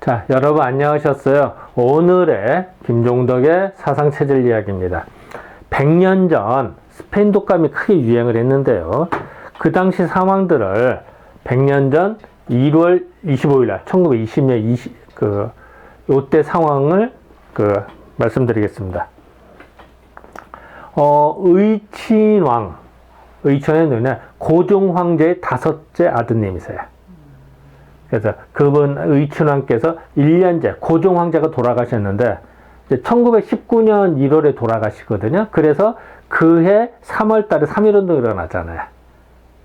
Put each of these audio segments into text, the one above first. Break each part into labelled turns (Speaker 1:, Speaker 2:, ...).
Speaker 1: 자, 여러분 안녕하셨어요. 오늘의 김종덕의 사상체질 이야기입니다. 100년 전 스페인 독감이 크게 유행을 했는데요. 그 당시 상황들을 100년 전 1월 25일 날 1920년 요때 상황을 말씀드리겠습니다. 의친의 눈에 고종 황제의 5째 아드님이세요. 그래서 그분 의친왕께서 1년째 고종 황제가 돌아가셨는데 이제 1919년 1월에 돌아가시거든요. 그래서 그해 3월 달에 3.1운동이 일어나잖아요.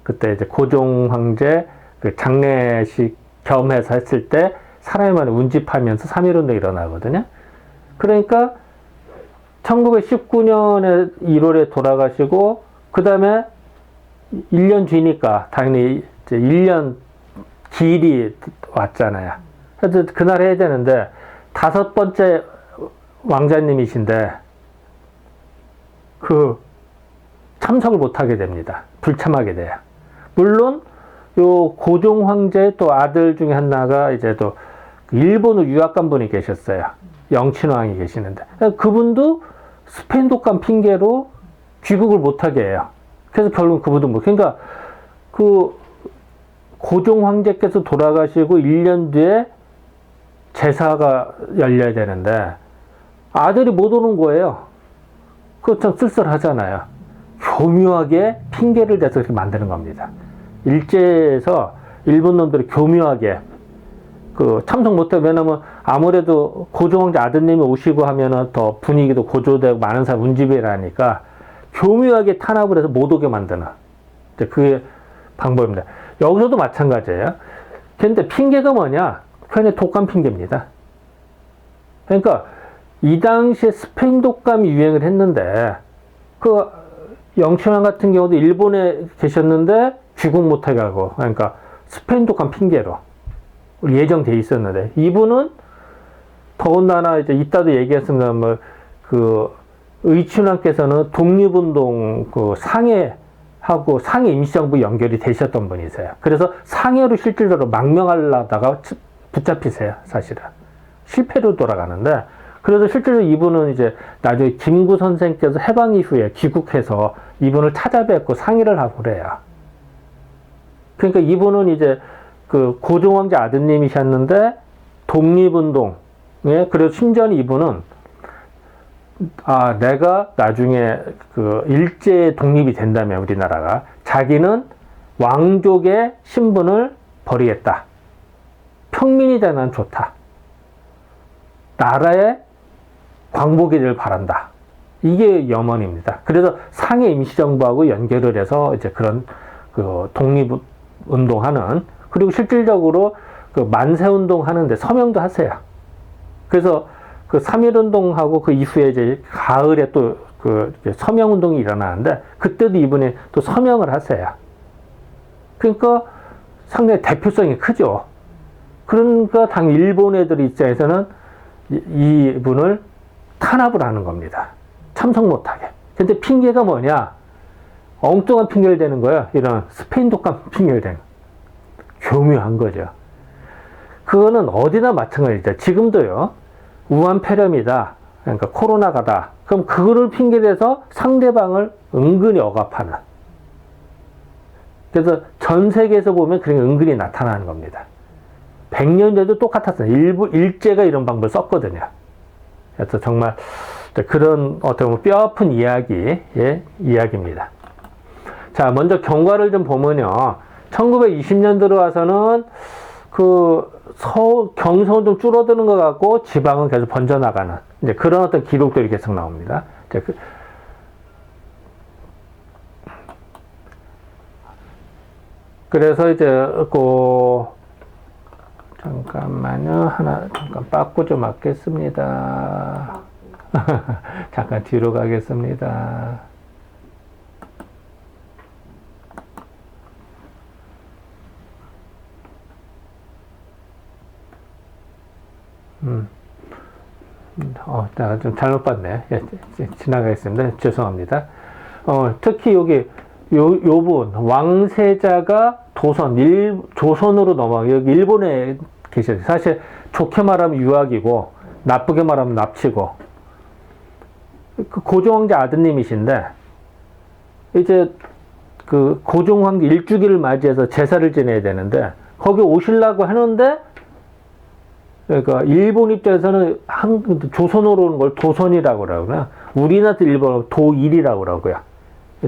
Speaker 1: 그때 이제 고종 황제 그 장례식 겸해서 했을 때 사람이 많이 운집하면서 3.1운동이 일어나거든요. 그러니까 1919년에 1월에 돌아가시고 그 다음에 1년 뒤니까 당연히 이제 1년 기일이 왔잖아요. 그래서 그날 해야 되는데 5번째 왕자님이신데 참석을 못하게 됩니다. 불참하게 돼요. 물론 요 고종 황제의 또 아들 중에 하나가 이제 또 일본으로 유학 간 분이 계셨어요. 영친왕이 계시는데 그분도 스페인 독감 핑계로 귀국을 못하게 해요. 그래서 결국 그분도 그러니까 고종 황제께서 돌아가시고 1년 뒤에 제사가 열려야 되는데 아들이 못 오는 거예요. 그거 참 쓸쓸하잖아요. 교묘하게 핑계를 대서 이렇게 만드는 겁니다. 일제에서 일본 놈들이 교묘하게 참석 못해. 왜냐면 아무래도 고종 황제 아드님이 오시고 하면은 더 분위기도 고조되고 많은 사람 운집이라니까 교묘하게 탄압을 해서 못 오게 만드는 그게 방법입니다. 여기서도 마찬가지예요. 근데 핑계가 뭐냐? 그냥 독감 핑계입니다. 그러니까 이 당시에 스페인 독감이 유행을 했는데 영친왕 같은 경우도 일본에 계셨는데 귀국 못하게 하고 그러니까 스페인 독감 핑계로 예정돼 있었는데 이분은 더군다나 이제 이따도 얘기했습니다. 의친왕께서는 독립운동 상해하고 상해 임시정부 연결이 되셨던 분이세요. 그래서 상해로 실질적으로 망명하려다가 붙잡히세요, 사실은. 실패로 돌아가는데, 그래서 실제로 이분은 이제 나중에 김구 선생께서 해방 이후에 귀국해서 이분을 찾아뵙고 상의를 하고 그래요. 그러니까 이분은 이제 고종 황제 아드님이셨는데 독립운동에 그래서 심지어 이분은 내가 나중에 일제 독립이 된다면 우리나라가 자기는 왕족의 신분을 버리겠다. 평민이 되면 좋다. 나라의 광복이를 바란다. 이게 염원입니다. 그래서 상해 임시정부하고 연결을 해서 이제 그런 독립운동하는 그리고 실질적으로 만세운동 하는데 서명도 하세요. 그래서 3.1운동하고 그 이후에 이제 가을에 또 서명운동이 일어나는데 그때도 이분이 또 서명을 하세요. 그러니까 상당히 대표성이 크죠. 그러니까 당 일본 애들 입장에서는 이분을 탄압을 하는 겁니다. 참석 못하게. 근데 핑계가 뭐냐? 엉뚱한 핑계를 대는 거예요. 이런 스페인 독감 핑계를 대는. 교묘한 거죠. 그거는 어디나 마찬가지다. 지금도요. 우한 폐렴이다. 그러니까 코로나가다. 그럼 그거를 핑계대서 상대방을 은근히 억압하는. 그래서 전 세계에서 보면 그런 게 은근히 나타나는 겁니다. 100년 전에도 똑같았어요. 일제가 이런 방법을 썼거든요. 그래서 정말 그런 어떻게 보면 뼈아픈 이야기입니다. 자, 먼저 경과를 좀 보면요. 1920년 들어와서는 경성은 좀 줄어드는 것 같고 지방은 계속 번져나가는 이제 그런 어떤 기록들이 계속 나옵니다. 그래서 이제 잠깐만요. 잠깐 빠꾸 좀 맞겠습니다. 잠깐 뒤로 가겠습니다. 내가 좀 잘못 봤네. 예, 지나가겠습니다. 죄송합니다. 특히 여기 요분 왕세자가 조선으로 넘어가 여기 일본에 계셨어요. 사실 좋게 말하면 유학이고 나쁘게 말하면 납치고. 그 고종황제 아드님이신데 이제 그 고종황제 일주기를 맞이해서 제사를 지내야 되는데 거기 오시려고 하는데 그러니까 일본 입장에서는 조선으로 오는 걸 도선이라고 그러고요. 우리나라 일본어 도일이라고 그러고요.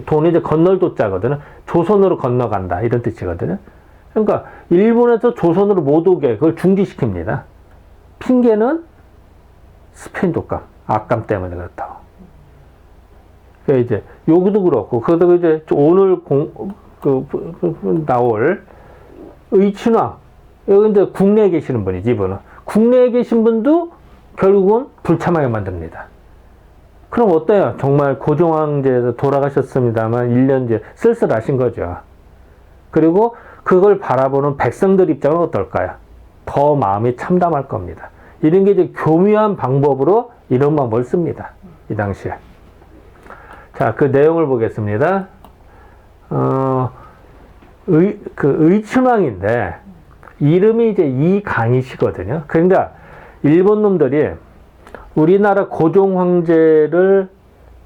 Speaker 1: 도는 이제 건널 도자거든요. 조선으로 건너간다 이런 뜻이거든요. 그러니까 일본에서 조선으로 못 오게 그걸 중지시킵니다. 핑계는 스페인 독감, 악감 때문에 그렇다고. 그러니까 이제 여기도 그렇고 그러다가 이제 오늘 나올 의친왕 여기 이제 국내에 계시는 분이지 이분은 국내에 계신 분도 결국은 불참하게 만듭니다. 그럼 어때요? 정말 고종황제에서 돌아가셨습니다만 1년째 쓸쓸하신 거죠. 그리고 그걸 바라보는 백성들 입장은 어떨까요? 더 마음이 참담할 겁니다. 이런 게 이제 교묘한 방법으로 이런 방법을 씁니다. 이 당시에. 자, 그 내용을 보겠습니다. 의춘왕인데, 이름이 이제 이강이시거든요. 그러니까, 일본 놈들이 우리나라 고종 황제를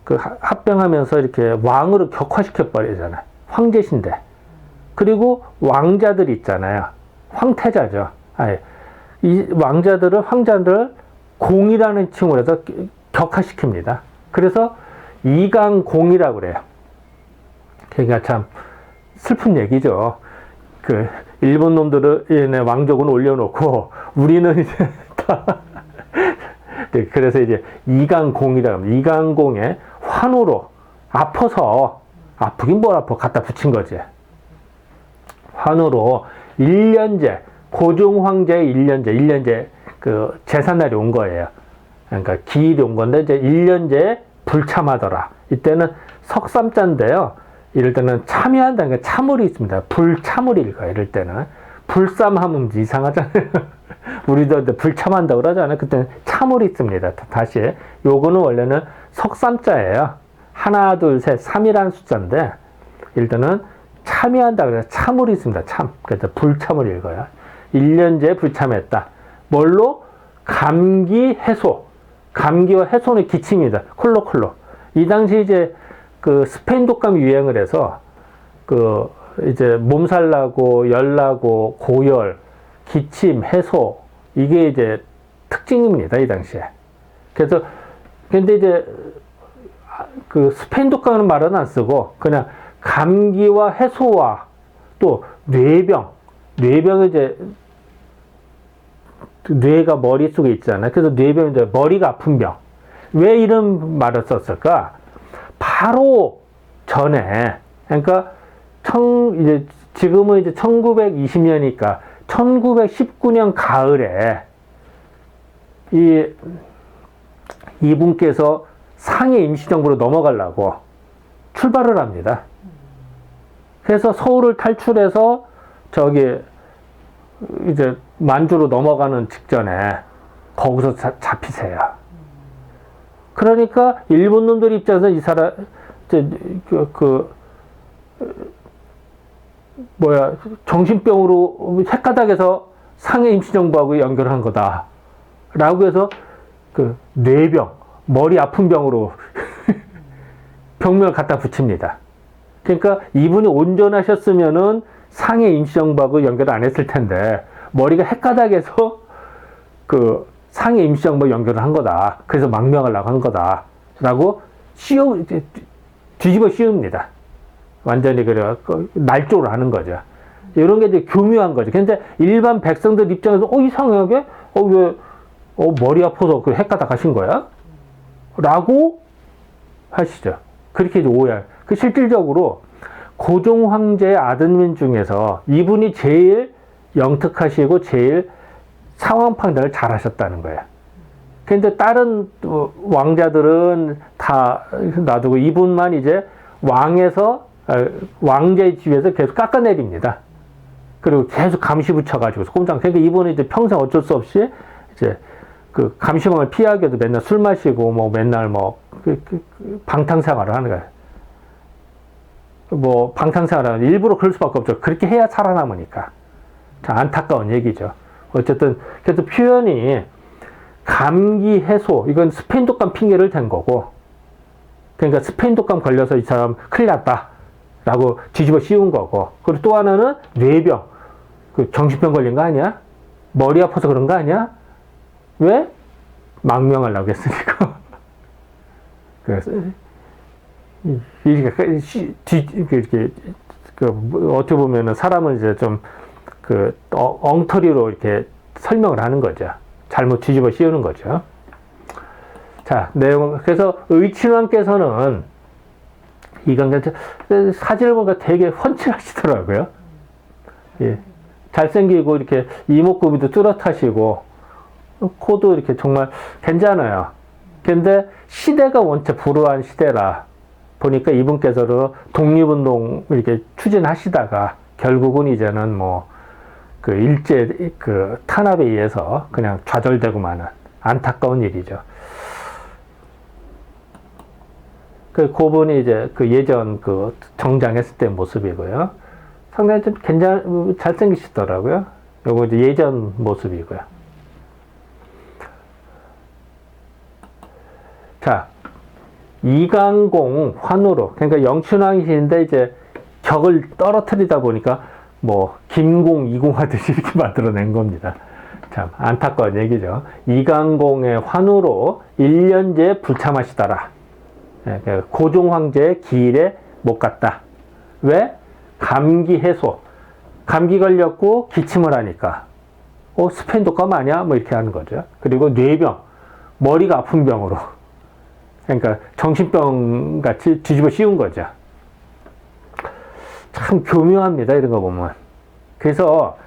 Speaker 1: 그 합병하면서 이렇게 왕으로 격화시켜버리잖아요. 황제신데. 그리고 왕자들 있잖아요. 황태자죠. 아니, 이 왕자들을, 황자들을 공이라는 칭으로 해서 격화시킵니다. 그래서 이강공이라고 그래요. 그러니까 참 슬픈 얘기죠. 그, 일본 놈들은 왕족은 올려놓고, 우리는 이제 다, 네, 그래서 이제 이강공이라고 합니다. 이강공의 환호로 아파서 아프긴 뭘 아파 갖다 붙인 거지. 환호로 1년제 고종 황제의 1년제 그 제삿날이 온 거예요. 그러니까 기일이 온 건데 이제 1년제 불참하더라. 이때는 석삼자인데요. 이럴 때는 참여한다는 게 참을이 있습니다. 불참을 읽어요. 이럴 때는 불쌈하면 이상하잖아요. 우리도 불참한다 그러잖아요. 그때는 참을이 있습니다. 다시 요거는 원래는 석삼자예요. 하나, 둘, 셋, 3이라는 숫자인데 일단은 참여한다 그래서 참을이 있습니다. 참. 그래서 불참을 읽어요. 1년째 불참했다. 뭘로? 감기 해소. 감기와 해소는 기침입니다. 콜로콜로. 이 당시 이제 그 스페인 독감이 유행을 해서 그 이제 몸살 나고 열 나고 고열, 기침, 해소 이게 이제 특징입니다. 이 당시에. 그래서 근데 이제 그 스페인 독감은 말은 안 쓰고 그냥 감기와 해소와 또 뇌병이 이제 뇌가 머릿속에 있잖아요. 그래서 뇌병이 이제 머리가 아픈 병. 왜 이런 말을 썼을까? 바로 전에, 그러니까 이제 지금은 이제 1920년이니까 1919년 가을에 이분께서 상해 임시정부로 넘어가려고 출발을 합니다. 그래서 서울을 탈출해서 저기 이제 만주로 넘어가는 직전에 거기서 잡히세요. 그러니까 일본 놈들 입장에서 이 사람 정신병으로 헷가닥에서 상해 임시정부하고 연결한 거다라고 해서 그 뇌병, 머리 아픈 병으로 병명을 갖다 붙입니다. 그러니까 이분이 온전하셨으면은 상해 임시정부하고 연결 안 했을 텐데 머리가 헷가닥에서 그 상해 임시정부 연결을 한 거다. 그래서 망명을 나간 거다라고 뒤집어 씌웁니다. 완전히 그래 날조를 하는 거죠. 이런 게 이제 교묘한 거죠. 근데 일반 백성들 입장에서 이상하게 왜 머리 아파서 그 헷가닥 하신 거야? 라고 하시죠. 그렇게 이제 오해할. 그 실질적으로 고종 황제의 아드님 중에서 이분이 제일 영특하시고 제일 상황 판단을 잘 하셨다는 거예요. 근데 다른 왕자들은 다 놔두고 이분만 이제 왕제의 집에서 계속 깎아내립니다. 그리고 계속 감시 붙여가지고 꼼짝. 그러니까 이분은 이제 평생 어쩔 수 없이 이제 그 감시망을 피하기 위해서 맨날 술 마시고 뭐 맨날 방탕생활을 하는 거예요. 방탕생활은 일부러 그럴 수밖에 없죠. 그렇게 해야 살아남으니까. 자, 안타까운 얘기죠. 어쨌든 그래서 표현이 감기 해소, 이건 스페인 독감 핑계를 댄 거고, 그러니까 스페인 독감 걸려서 이 사람 큰일 났다 라고 뒤집어 씌운 거고, 그리고 또 하나는 뇌병, 그 정신병 걸린 거 아니야? 머리 아파서 그런 거 아니야? 왜? 망명하려고 했으니까. 그래서 이렇게 어떻게 보면은 사람을 이제 좀 엉터리로 이렇게 설명을 하는 거죠. 잘못 뒤집어 씌우는 거죠. 자, 내용, 그래서 의친왕께서는 이강자 사진을 보니까 되게 훤칠하시더라고요. 예. 잘생기고 이렇게 이목구비도 뚜렷하시고 코도 이렇게 정말 괜찮아요. 근데 시대가 원체 불우한 시대라 보니까 이분께서는 독립운동 이렇게 추진하시다가 결국은 이제는 뭐 그 일제 그 탄압에 의해서 그냥 좌절되고 마는 안타까운 일이죠. 그분이 이제 그 예전 그 정장했을 때 모습이고요. 상당히 좀 잘생기시더라고요. 요거 이제 예전 모습이고요. 자, 이강공 환우로, 그러니까 영춘왕이신데 이제 격을 떨어뜨리다 보니까 뭐 김공, 이공 하듯이 이렇게 만들어낸 겁니다. 참 안타까운 얘기죠. 이강공의 환우로 1년째 불참하시더라. 고종 황제의 기일에 못 갔다. 왜? 감기 해소. 감기 걸렸고 기침을 하니까. 스페인 독감 아니야? 뭐 이렇게 하는 거죠. 그리고 뇌병. 머리가 아픈 병으로. 그러니까 정신병 같이 뒤집어 씌운 거죠. 참 교묘합니다. 이런 거 보면. 그래서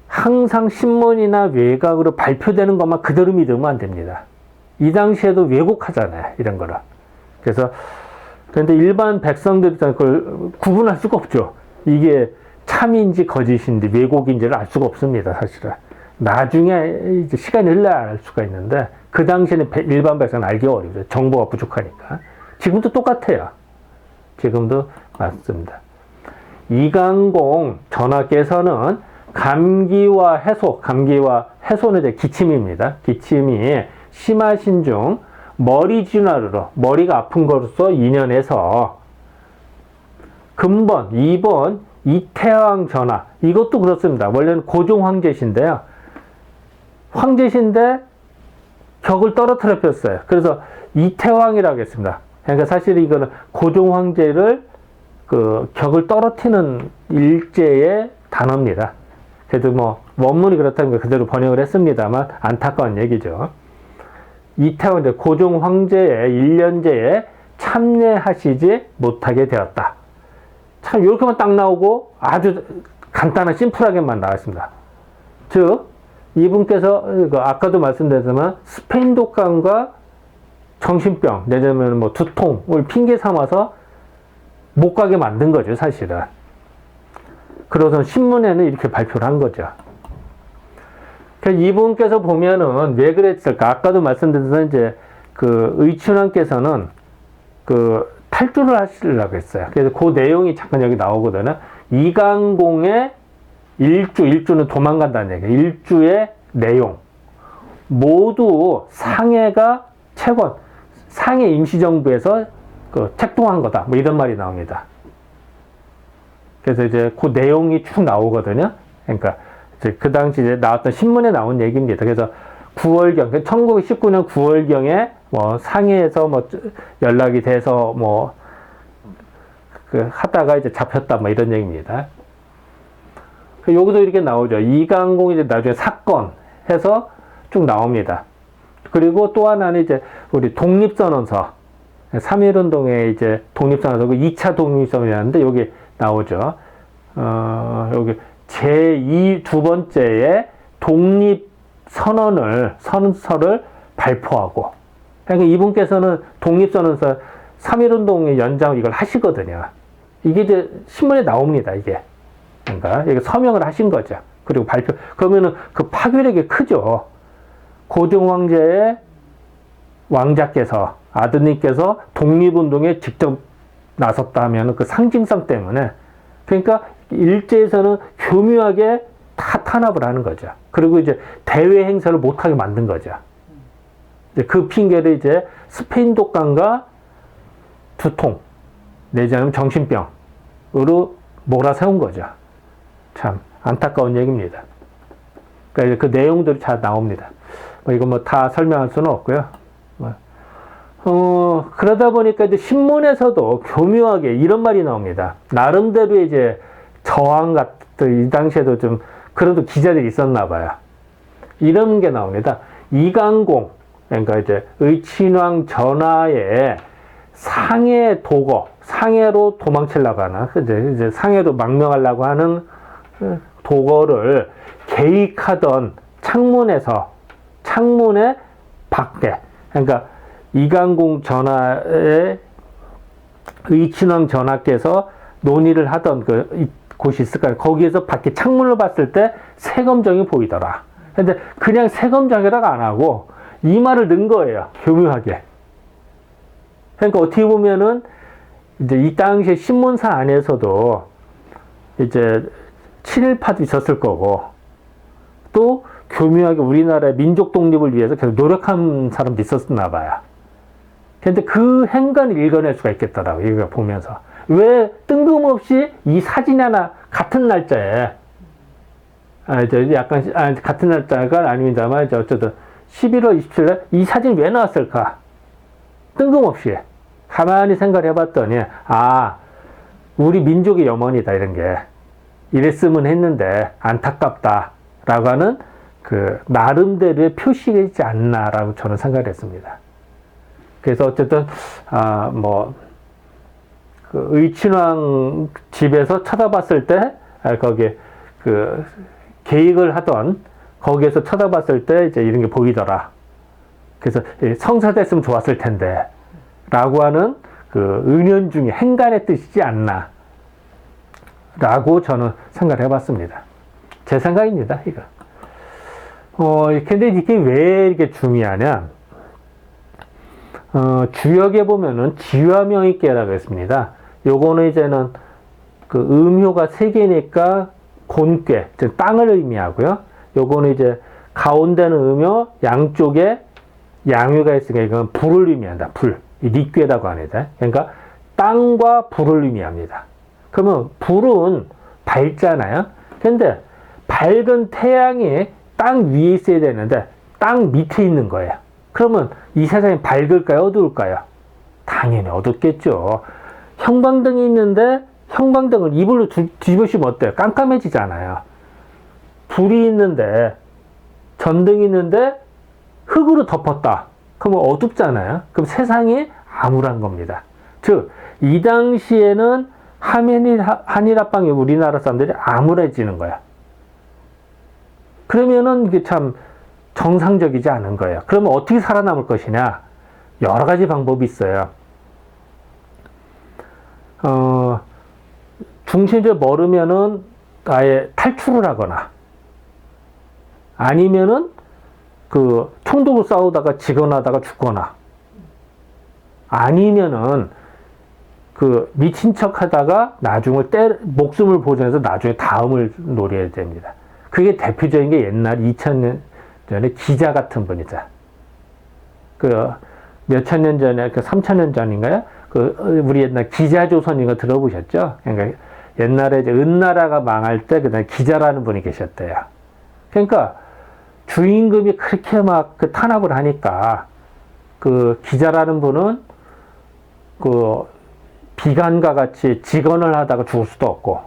Speaker 1: 항상 신문이나 외곽으로 발표되는 것만 그대로 믿으면 안 됩니다. 이 당시에도 왜곡하잖아요. 이런 거를. 그래서 그런데 일반 백성들이 그걸 구분할 수가 없죠. 이게 참인지 거짓인지 왜곡인지를 알 수가 없습니다. 사실은. 나중에 이제 시간이 흘러야 알 수가 있는데 그 당시에는 일반 백성은 알기 어려워요. 정보가 부족하니까. 지금도 똑같아요. 지금도 맞습니다. 이강공 전하께서는 감기와 해소는 이제 기침입니다. 기침이 심하신 중 머리 진화로, 머리가 아픈 것으로서 인연해서 근본 2번 이태왕 전하, 이것도 그렇습니다. 원래는 고종 황제신데요. 황제신데 격을 떨어뜨려 폈어요. 그래서 이태왕이라고 했습니다. 그러니까 사실 이거는 고종 황제를 그 격을 떨어뜨리는 일제의 단어입니다. 그래도 뭐 원문이 그렇다는 그대로 번역을 했습니다만 안타까운 얘기죠. 이태원 고종 황제의 1년제에 참여하시지 못하게 되었다. 참 이렇게만 딱 나오고 아주 간단한 심플하게만 나왔습니다. 즉 이분께서 아까도 말씀드렸지만 스페인 독감과 정신병 내지는 뭐 두통을 핑계 삼아서 못 가게 만든 거죠, 사실은. 그래서 신문에는 이렇게 발표를 한 거죠. 이분께서 보면은 왜 그랬을까? 아까도 말씀드렸지만 이제 그 의춘왕께서는 그 탈주를 하시려고 했어요. 그래서 그 내용이 잠깐 여기 나오거든요. 이강공의 일주는 도망간다는 얘기예요. 일주의 내용. 모두 상해가 채권, 상해 임시정부에서 그 책동한 거다. 뭐 이런 말이 나옵니다. 그래서 이제 그 내용이 쭉 나오거든요. 그러니까 그 당시 이제 나왔던 신문에 나온 얘기입니다. 그래서 9월경, 1919년 9월경에 뭐 상해에서 뭐 연락이 돼서 뭐 그 하다가 이제 잡혔다 뭐 이런 얘기입니다. 여기도 이렇게 나오죠. 이강공이 이제 나중에 사건 해서 쭉 나옵니다. 그리고 또 하나는 이제 우리 독립선언서, 3.1운동의 이제 독립선언서, 2차 독립선언이라는데 여기 나오죠. 여기 두 번째의 독립선언서를 발표하고, 그러니까 이분께서는 독립선언서 3.1운동의 연장을 이걸 하시거든요. 이게 이제 신문에 나옵니다, 이게. 그러니까 이게 서명을 하신 거죠. 그리고 그러면은 그 파괴력이 크죠. 고종 황제의 왕자께서, 아드님께서 독립운동에 직접 나섰다 하면 그 상징성 때문에, 그러니까 일제에서는 교묘하게 다 탄압을 하는 거죠. 그리고 이제 대외 행사를 못하게 만든 거죠. 그 핑계를 이제 스페인 독감과 두통, 내지는 정신병으로 몰아세운 거죠. 참 안타까운 얘기입니다. 그러니까 그 내용들이 잘 나옵니다. 이거 뭐 다 설명할 수는 없고요. 그러다 보니까 이제 신문에서도 교묘하게 이런 말이 나옵니다. 나름대로 이제 저항 같은, 이 당시에도 좀 그래도 기자들이 있었나 봐요. 이런 게 나옵니다. 이강공, 그러니까 이제 의친왕 전하의 상해 도거, 상해로 도망치려고 하는, 이제 상해로 망명하려고 하는 도거를 계획하던 창문의 밖에, 그러니까 이강공 전하의 의친왕 전하께서 논의를 하던 곳이 있을까요? 거기에서 밖에 창문을 봤을 때 세검정이 보이더라. 근데 그냥 세검정이라고 안 하고 이 말을 넣은 거예요. 교묘하게. 그러니까 어떻게 보면은 이제 이 당시에 신문사 안에서도 이제 친일파도 있었을 거고 또 교묘하게 우리나라의 민족 독립을 위해서 계속 노력한 사람도 있었나 봐요. 근데 그 행간을 읽어낼 수가 있겠더라고요. 이거 보면서. 왜 뜬금없이 이 사진이 하나 같은 날짜에, 같은 날짜가 아닙니다만, 어쨌든 11월 27일 이 사진이 왜 나왔을까? 뜬금없이. 가만히 생각을 해봤더니, 우리 민족의 염원이다, 이런 게. 이랬으면 했는데, 안타깝다. 라고 하는 그, 나름대로의 표시이지 않나라고 저는 생각을 했습니다. 그래서 어쨌든, 그 의친왕 집에서 쳐다봤을 때, 거기에 그 계획을 하던, 거기에서 쳐다봤을 때 이제 이런 게 보이더라. 그래서 성사됐으면 좋았을 텐데, 라고 하는 그 은연중에 행간의 뜻이지 않나. 라고 저는 생각을 해봤습니다. 제 생각입니다, 이거. 근데 이게 왜 이렇게 중요하냐? 주역에 보면은 지화명의계라고 했습니다. 요거는 이제는 그 음효가 3개니까 곤괴, 즉 땅을 의미하고요. 요거는 이제 가운데는 음효, 양쪽에 양유가 있으니까 이건 불을 의미한다. 불. 이 리괴라고 합니다. 그러니까 땅과 불을 의미합니다. 그러면 불은 밝잖아요. 근데 밝은 태양이 땅 위에 있어야 되는데 땅 밑에 있는 거예요. 그러면 이 세상이 밝을까요? 어두울까요? 당연히 어둡겠죠. 형광등이 있는데 형광등을 이불로 뒤집으시면 어때요? 깜깜해지잖아요. 불이 있는데 전등이 있는데 흙으로 덮었다. 그러면 어둡잖아요. 그럼 세상이 암울한 겁니다. 즉, 이 당시에는 한일합방이 우리나라 사람들이 암울해지는 거야. 그러면은 이게 참 정상적이지 않은 거예요. 그러면 어떻게 살아남을 것이냐? 여러 가지 방법이 있어요. 중심을 모르면은 아예 탈출을 하거나, 아니면은 그 총독을 싸우다가 지거나다가 죽거나, 아니면은 그 미친 척 하다가 나중에 목숨을 보존해서 나중에 다음을 노려야 됩니다. 그게 대표적인 게 옛날 2000년 전에 기자 같은 분이죠. 그 몇천 년 전에, 그 3000년 전인가요? 그 우리 옛날 기자조선 이거 들어보셨죠? 그러니까 옛날에 이제 은나라가 망할 때 그날 기자라는 분이 계셨대요. 그러니까 주임금이 그렇게 막 그 탄압을 하니까 그 기자라는 분은 그 비관과 같이 직언을 하다가 죽을 수도 없고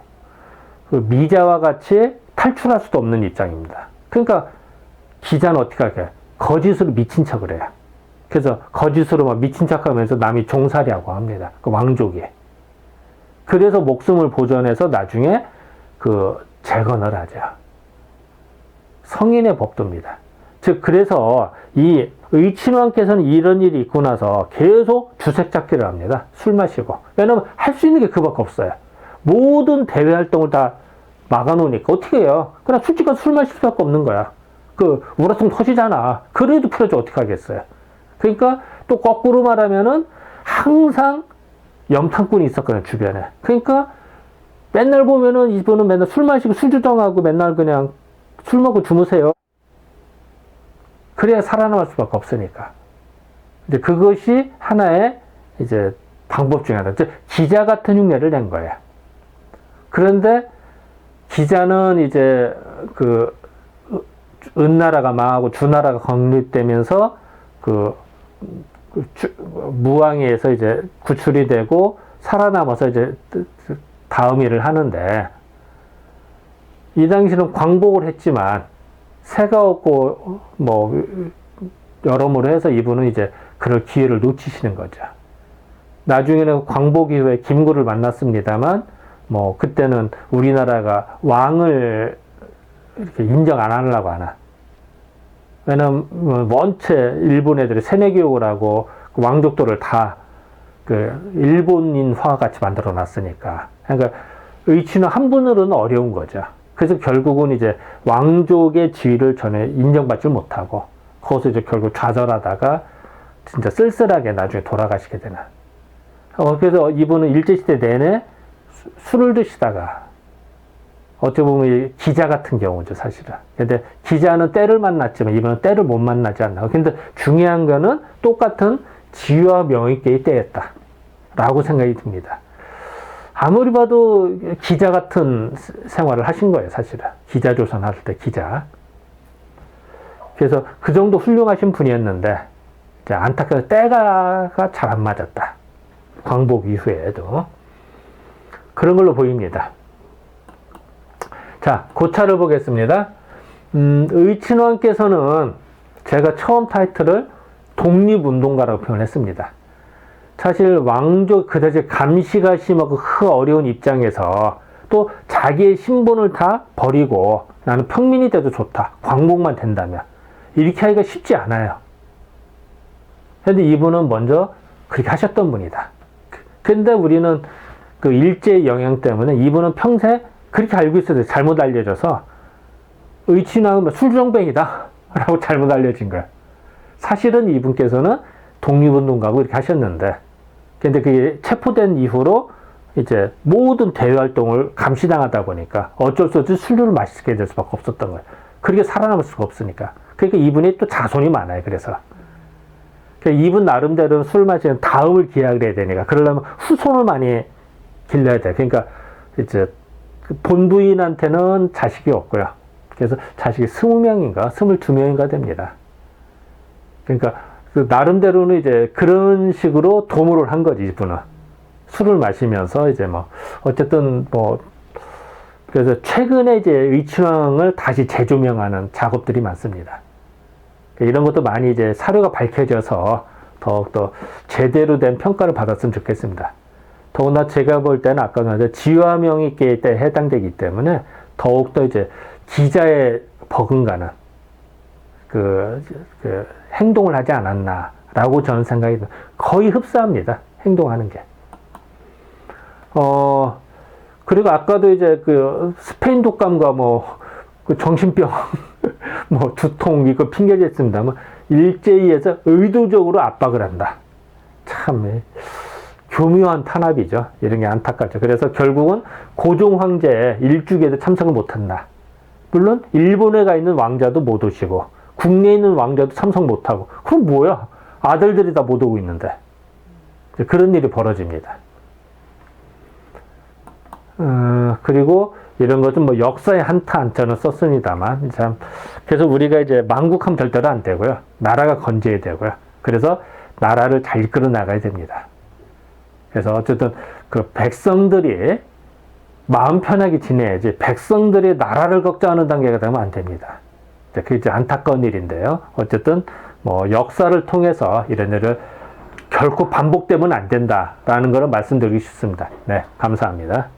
Speaker 1: 그 미자와 같이 탈출할 수도 없는 입장입니다. 그러니까 기자는 어떻게 할까요? 거짓으로 미친 척을 해요. 그래서 거짓으로 막 미친 척 하면서 남이 종살이하고 합니다. 그 왕족이. 그래서 목숨을 보존해서 나중에 그 재건을 하죠. 성인의 법도입니다. 즉, 그래서 이 의친왕께서는 이런 일이 있고 나서 계속 주색 잡기를 합니다. 술 마시고. 왜냐면 할 수 있는 게 그밖에 없어요. 모든 대외 활동을 다 막아놓으니까 어떻게 해요? 그냥 술집 가서 술 마실 수밖에 없는 거야. 그 우라통 터지잖아. 그래도 풀어줘 어떻게 하겠어요? 그러니까 또 거꾸로 말하면은 항상 염탐꾼이 있었거든요, 주변에. 그러니까 맨날 보면은 이분은 맨날 술 마시고 술 주정하고 맨날 그냥 술 먹고 주무세요. 그래야 살아남을 수밖에 없으니까. 이제 그것이 하나의 이제 방법 중에 하나. 기자 같은 흉내를 낸 거예요. 그런데 기자는 이제 그 은나라가 망하고 주나라가 건립되면서 무왕에서 이제 구출이 되고 살아남아서 이제 다음 일을 하는데, 이 당시는 광복을 했지만 새가 없고 뭐 여러모로 해서 이분은 이제 그럴 기회를 놓치시는 거죠. 나중에는 광복 이후에 김구를 만났습니다만, 뭐 그때는 우리나라가 왕을 이렇게 인정 안 하려고 하나. 왜냐면 원체 일본 애들이 세뇌교육을 하고 그 왕족도를 다 그 일본인화 같이 만들어 놨으니까. 그러니까 의친은 한 분으로는 어려운 거죠. 그래서 결국은 이제 왕족의 지위를 전혀 인정받지 못하고 거기서 이제 결국 좌절하다가 진짜 쓸쓸하게 나중에 돌아가시게 되는. 그래서 이분은 일제시대 내내 술을 드시다가 어떻게 보면 기자 같은 경우죠, 사실은. 근데 기자는 때를 만났지만 이분은 때를 못 만나지 않나. 근데 중요한 거는 똑같은 지위와 명예께의 때였다 라고 생각이 듭니다. 아무리 봐도 기자 같은 생활을 하신 거예요, 사실은. 기자조선 할 때 기자. 그래서 그 정도 훌륭하신 분이었는데, 이제 안타깝게 때가 잘 안 맞았다. 광복 이후에도. 그런 걸로 보입니다. 자, 고차를 보겠습니다. 의친왕께서는 제가 처음 타이틀을 독립운동가라고 표현했습니다. 사실 왕족 그 당시 감시가 심하고 어려운 입장에서 또 자기의 신분을 다 버리고 나는 평민이 돼도 좋다. 광복만 된다면. 이렇게 하기가 쉽지 않아요. 그런데 이분은 먼저 그렇게 하셨던 분이다. 근데 우리는 그 일제의 영향 때문에 이분은 평생 그렇게 알고 있어도 잘못 알려져서 의친왕은 술정뱅이다 라고 잘못 알려진 거야. 사실은 이분께서는 독립운동가고 이렇게 하셨는데, 근데 그게 체포된 이후로 이제 모든 대외활동을 감시당하다 보니까 어쩔 수 없이 술을 마시게 될 수밖에 없었던 거예요. 그렇게 살아남을 수가 없으니까. 그러니까 이분이 또 자손이 많아요. 그래서 그러니까 이분 나름대로는 술 마시는 다음을 기약을 해야 되니까, 그러려면 후손을 많이 길러야 돼. 그러니까 이제 본부인한테는 자식이 없고요. 그래서 자식이 20명인가 22명인가 됩니다. 그러니까 그 나름대로는 이제 그런 식으로 도모를 한 거지, 이분은. 술을 마시면서 이제 뭐 어쨌든 뭐 그래서 최근에 이제 의친왕을 다시 재조명하는 작업들이 많습니다. 이런 것도 많이 이제 사료가 밝혀져서 더욱더 제대로 된 평가를 받았으면 좋겠습니다. 더구나 제가 볼 때는 아까 말한 지화명의계에 해당되기 때문에 더욱더 이제 기자의 버금가는 그 행동을 하지 않았나라고 저는 생각이 듭니다. 거의 흡사합니다. 행동하는 게. 그리고 아까도 이제 그 스페인 독감과 그 정신병, 두통, 이거 핑계댔습니다. 일제히에서 의도적으로 압박을 한다. 참, 교묘한 탄압이죠. 이런 게 안타깝죠. 그래서 결국은 고종 황제의 일주기에도 참석을 못한다. 물론, 일본에 가 있는 왕자도 못 오시고, 국내에 있는 왕자도 참석 못하고, 그럼 뭐야? 아들들이 다 못 오고 있는데. 그런 일이 벌어집니다. 그리고 이런 것은 역사의 한타 한자는 썼습니다만, 참, 그래서 우리가 이제 망국하면 절대로 안 되고요. 나라가 건재해야 되고요. 그래서 나라를 잘 이끌어 나가야 됩니다. 그래서 어쨌든 그 백성들이 마음 편하게 지내야지 백성들이 나라를 걱정하는 단계가 되면 안 됩니다. 그게 이제 안타까운 일인데요. 어쨌든 역사를 통해서 이런 일을 결코 반복되면 안 된다라는 것을 말씀드리고 싶습니다. 네, 감사합니다.